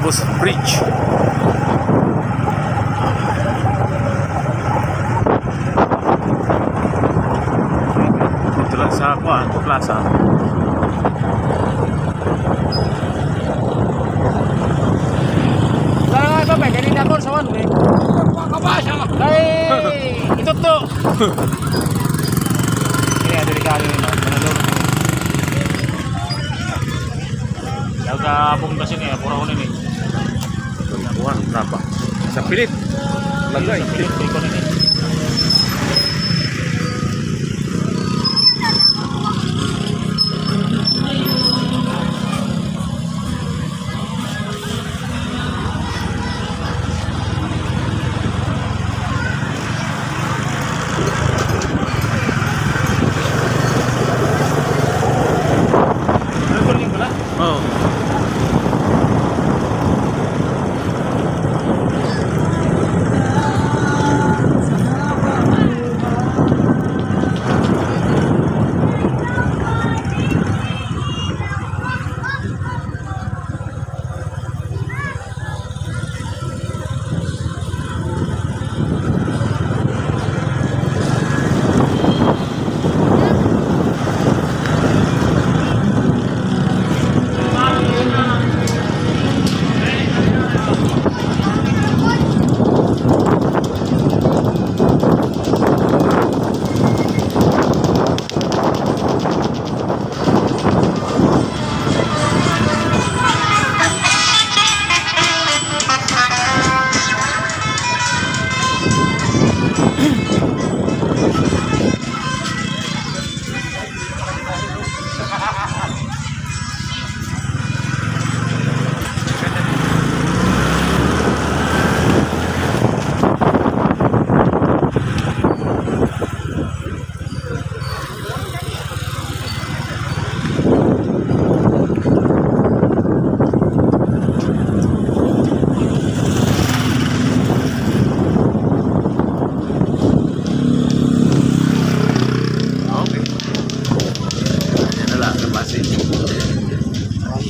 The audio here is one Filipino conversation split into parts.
Lubos Bridge. Dito lang sa plaza. Tara nga ba, ganyan ako sa one, makabasa. Ay, ito to. Kaya delikado yun, manalong. Nagabong kasi niya, pura ko nun eh. Buwan, berapa? Sa pilit. Lagay. Sa pilit, ko nun eh. Oh.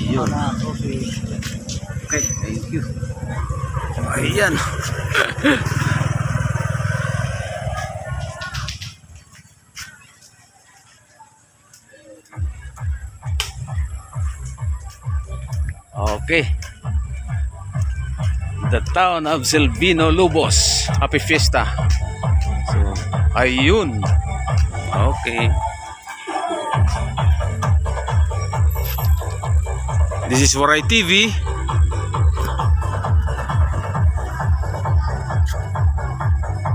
Yun. Okay, thank you. Ayan. Okay. The town of Silvino Lubos. Happy Fiesta. So, ayun. Okay. This is Waray TV.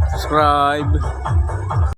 Subscribe.